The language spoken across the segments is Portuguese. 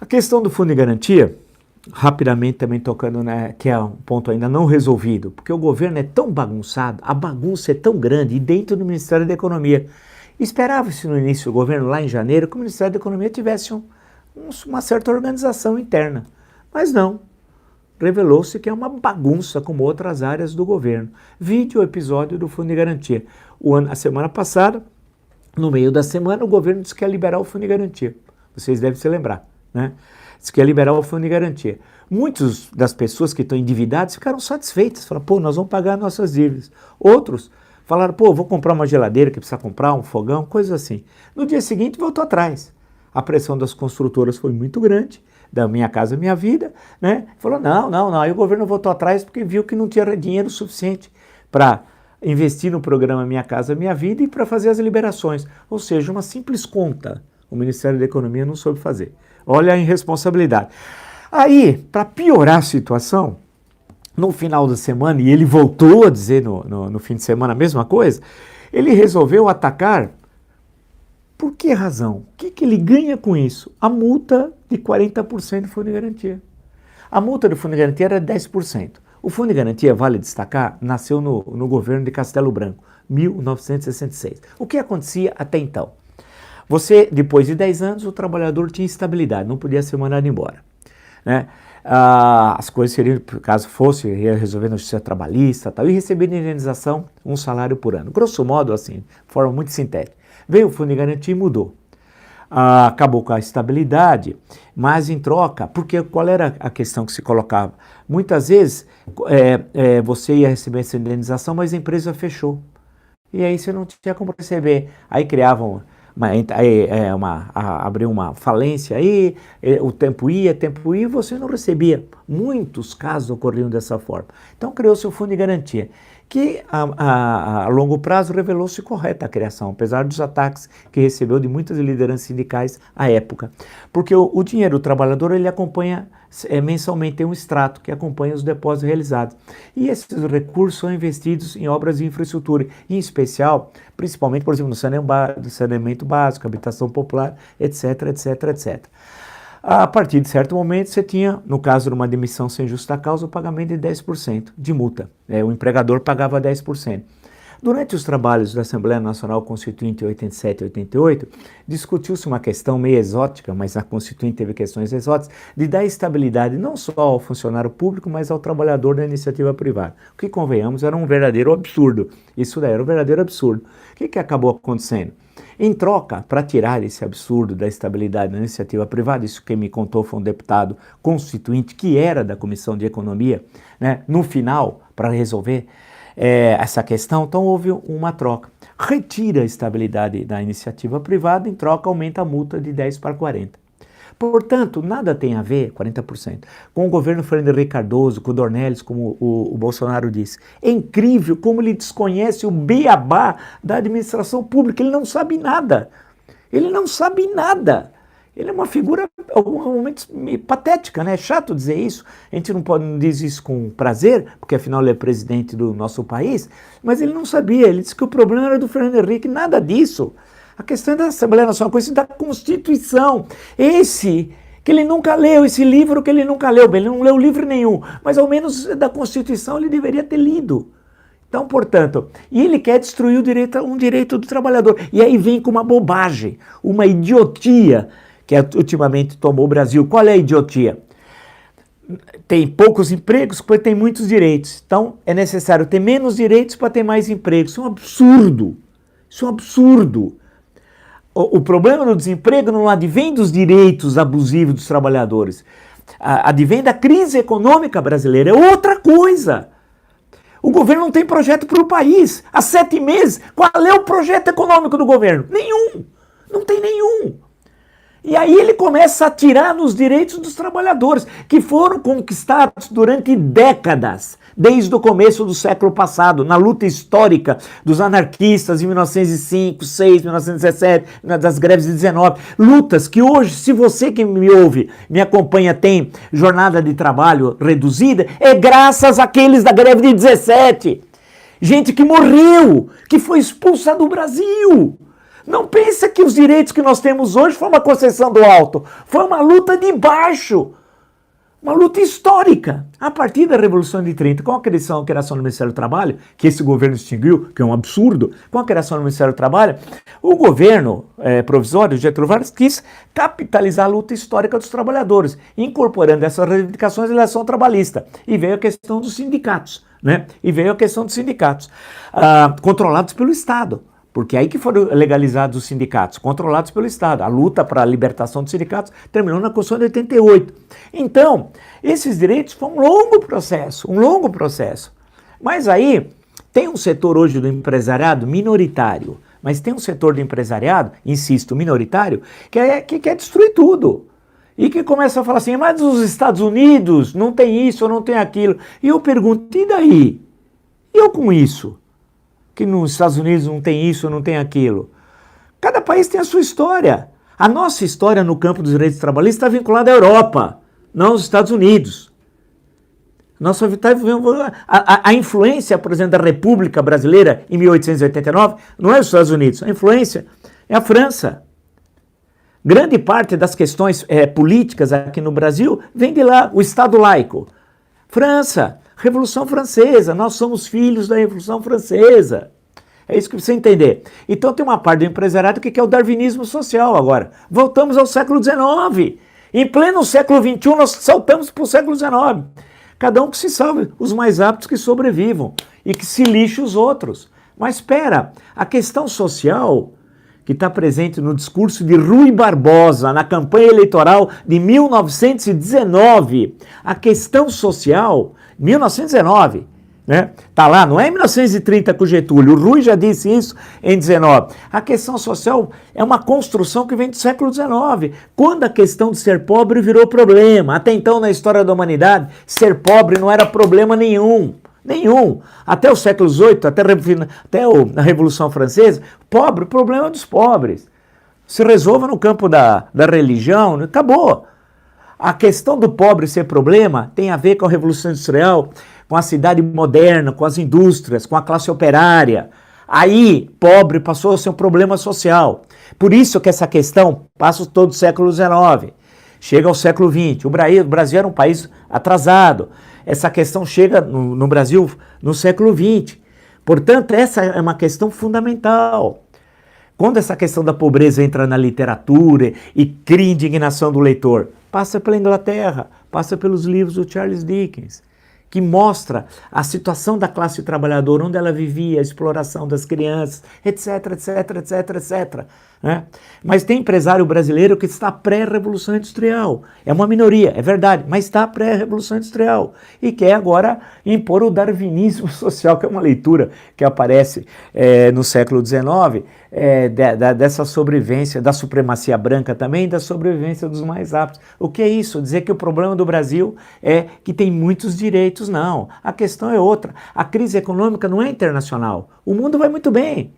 questão do fundo de garantia, rapidamente também tocando, né, que é um ponto ainda não resolvido, porque o governo é tão bagunçado, a bagunça é tão grande, e dentro do Ministério da Economia. Esperava-se no início do governo, lá em janeiro, que o Ministério da Economia tivesse uma certa organização interna, mas não. Revelou-se que é uma bagunça como outras áreas do governo. Vide o episódio do Fundo de Garantia. A semana passada, no meio da semana, o governo disse que ia liberar o Fundo de Garantia. Vocês devem se lembrar, né? Disse que ia liberar o Fundo de Garantia. Muitas das pessoas que estão endividadas ficaram satisfeitas. Falaram, pô, nós vamos pagar nossas dívidas. Outros falaram, pô, vou comprar uma geladeira que precisa comprar, um fogão, coisas assim. No dia seguinte, voltou atrás. A pressão das construtoras foi muito grande, da Minha Casa Minha Vida, né? Falou, não. Aí o governo voltou atrás porque viu que não tinha dinheiro suficiente para investir no programa Minha Casa Minha Vida e para fazer as liberações. Ou seja, uma simples conta o Ministério da Economia não soube fazer. Olha a irresponsabilidade. Aí, para piorar a situação, no final da semana, e ele voltou a dizer no fim de semana a mesma coisa, ele resolveu atacar. Por que razão? O que ele ganha com isso? A multa de 40% do Fundo de Garantia. A multa do Fundo de Garantia era 10%. O Fundo de Garantia, vale destacar, nasceu no governo de Castelo Branco, 1966. O que acontecia até então? Depois de 10 anos, o trabalhador tinha estabilidade, não podia ser mandado embora, né? As coisas seriam, caso fosse, ia resolver na justiça trabalhista tal, e receber de indenização um salário por ano. Grosso modo, assim, de forma muito sintética. Veio o Fundo de Garantia e mudou. Acabou com a estabilidade, mas em troca, porque qual era a questão que se colocava? Muitas vezes você ia receber essa indenização, mas a empresa fechou. E aí você não tinha como receber. Aí criavam, abriu uma falência aí, o tempo ia, e você não recebia. Muitos casos ocorriam dessa forma. Então criou-se o Fundo de Garantia, que a longo prazo revelou-se correta a criação, apesar dos ataques que recebeu de muitas lideranças sindicais à época. Porque o dinheiro do trabalhador, ele acompanha mensalmente, tem um extrato que acompanha os depósitos realizados. E esses recursos são investidos em obras de infraestrutura, em especial, principalmente, por exemplo, no saneamento básico, habitação popular, etc, etc, etc. A partir de certo momento, você tinha, no caso de uma demissão sem justa causa, o pagamento de 10% de multa. O empregador pagava 10%. Durante os trabalhos da Assembleia Nacional Constituinte em 87 e 88, discutiu-se uma questão meio exótica, mas a Constituinte teve questões exóticas, de dar estabilidade não só ao funcionário público, mas ao trabalhador da iniciativa privada. O que, convenhamos, era um verdadeiro absurdo. Isso daí era um verdadeiro absurdo. O que acabou acontecendo? Em troca, para tirar esse absurdo da estabilidade da iniciativa privada, isso quem me contou foi um deputado constituinte que era da Comissão de Economia, né, no final, para resolver essa questão, então houve uma troca. Retira a estabilidade da iniciativa privada, em troca aumenta a multa de 10 para 40. Portanto, nada tem a ver, 40%, com o governo Fernando Henrique Cardoso, com o Dornelles, como o Bolsonaro disse. É incrível como ele desconhece o beabá da administração pública, ele não sabe nada. Ele não sabe nada. Ele é uma figura, momentos, patética, né? É chato dizer isso, a gente não diz isso com prazer, porque afinal ele é presidente do nosso país, mas ele não sabia, ele disse que o problema era do Fernando Henrique, nada disso. A questão da Assembleia Nacional, a questão da Constituição, que ele nunca leu, esse livro que ele nunca leu, ele não leu livro nenhum, mas ao menos da Constituição ele deveria ter lido. Então, portanto, e ele quer destruir um direito do trabalhador, e aí vem com uma bobagem, uma idiotia, que ultimamente tomou o Brasil. Qual é a idiotia? Tem poucos empregos, pois tem muitos direitos. Então, é necessário ter menos direitos para ter mais empregos. Isso é um absurdo. Isso é um absurdo. O problema do desemprego não advém dos direitos abusivos dos trabalhadores. Advém da crise econômica brasileira. É outra coisa. O governo não tem projeto para o país. Há 7 meses, qual é o projeto econômico do governo? Nenhum. Não tem nenhum. E aí ele começa a atirar nos direitos dos trabalhadores, que foram conquistados durante décadas, desde o começo do século passado, na luta histórica dos anarquistas em 1905, 6, 1917, das greves de 19. Lutas que hoje, se você que me ouve, me acompanha, tem jornada de trabalho reduzida, é graças àqueles da greve de 17. Gente que morreu, que foi expulsa do Brasil. Não pensa que os direitos que nós temos hoje foi uma concessão do alto, foi uma luta de baixo. Uma luta histórica. A partir da Revolução de 30, com a criação do Ministério do Trabalho, que esse governo extinguiu, que é um absurdo, com a criação do Ministério do Trabalho, o governo provisório, Getúlio Vargas, quis capitalizar a luta histórica dos trabalhadores, incorporando essas reivindicações à legislação trabalhista. E veio a questão dos sindicatos, né? Controlados pelo Estado. Porque aí que foram legalizados os sindicatos, controlados pelo Estado. A luta para a libertação dos sindicatos terminou na Constituição de 88. Então, esses direitos foi um longo processo. Mas aí, tem um setor hoje do empresariado minoritário, mas tem um setor do empresariado, insisto, minoritário, que quer destruir tudo. E que começa a falar assim, mas os Estados Unidos não tem isso, não tem aquilo. E eu pergunto, e daí? E eu com isso? Que nos Estados Unidos não tem isso, não tem aquilo. Cada país tem a sua história. A nossa história no campo dos direitos trabalhistas está vinculada à Europa, não aos Estados Unidos. A influência, por exemplo, da República Brasileira em 1889 não é os Estados Unidos, a influência é a França. Grande parte das questões políticas aqui no Brasil vem de lá, o Estado laico. França. Revolução Francesa, nós somos filhos da Revolução Francesa. É isso que precisa entender. Então tem uma parte do empresariado que quer o darwinismo social agora. Voltamos ao século XIX. Em pleno século XXI nós saltamos para o século XIX. Cada um que se salve, os mais aptos que sobrevivam e que se lixe os outros. Mas espera, a questão social que está presente no discurso de Rui Barbosa na campanha eleitoral de 1919, a questão social 1919, né? Tá lá, não é em 1930 com Getúlio, o Rui já disse isso em 19. A questão social é uma construção que vem do século XIX, quando a questão de ser pobre virou problema. Até então, na história da humanidade, ser pobre não era problema nenhum. Até o século XVIII, até a Revolução Francesa, pobre, problema dos pobres. Se resolva no campo da religião, acabou. A questão do pobre ser problema tem a ver com a Revolução Industrial, com a cidade moderna, com as indústrias, com a classe operária. Aí, pobre passou a ser um problema social. Por isso que essa questão passa todo o século XIX, chega ao século XX. O Brasil era um país atrasado. Essa questão chega no Brasil no século XX. Portanto, essa é uma questão fundamental. Quando essa questão da pobreza entra na literatura e cria indignação do leitor, passa pela Inglaterra, passa pelos livros do Charles Dickens, que mostra a situação da classe trabalhadora, onde ela vivia, a exploração das crianças, etc. Né? Mas tem empresário brasileiro que está pré-revolução industrial. É uma minoria, é verdade, mas está pré-revolução industrial. E quer agora impor o darwinismo social, que é uma leitura que aparece no século XIX, dessa sobrevivência, da supremacia branca também, da sobrevivência dos mais aptos. O que é isso? Dizer que o problema do Brasil é que tem muitos direitos? Não. A questão é outra. A crise econômica não é internacional. O mundo vai muito bem.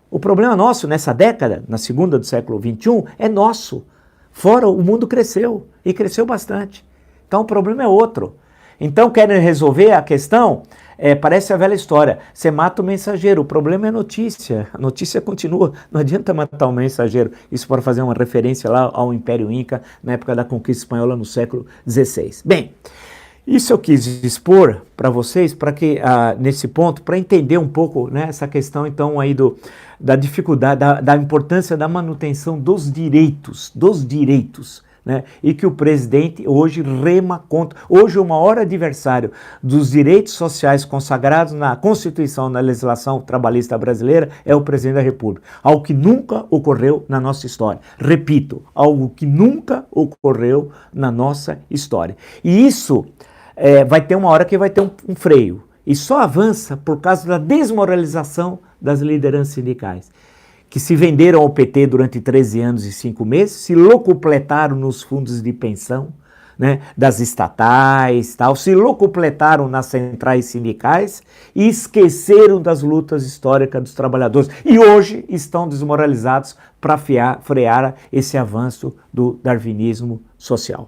O problema nosso nessa década, na segunda do século XXI, é nosso. Fora, o mundo cresceu, e cresceu bastante. Então o problema é outro. Então querem resolver a questão, parece a velha história, você mata o mensageiro, o problema é a notícia continua, não adianta matar o mensageiro. Isso para fazer uma referência lá ao Império Inca, na época da conquista espanhola no século XVI. Bem, isso eu quis expor para vocês, para que nesse ponto, para entender um pouco, né, essa questão então aí da dificuldade, da importância da manutenção dos direitos, né, e que o presidente hoje rema contra. Hoje o maior adversário dos direitos sociais consagrados na Constituição, na legislação trabalhista brasileira, é o presidente da República. Algo que nunca ocorreu na nossa história. Repito, algo que nunca ocorreu na nossa história. E isso vai ter uma hora que vai ter um freio. E só avança por causa da desmoralização das lideranças sindicais, que se venderam ao PT durante 13 anos e 5 meses, se locupletaram nos fundos de pensão, né, das estatais, se locupletaram nas centrais sindicais e esqueceram das lutas históricas dos trabalhadores. E hoje estão desmoralizados para frear esse avanço do darwinismo social.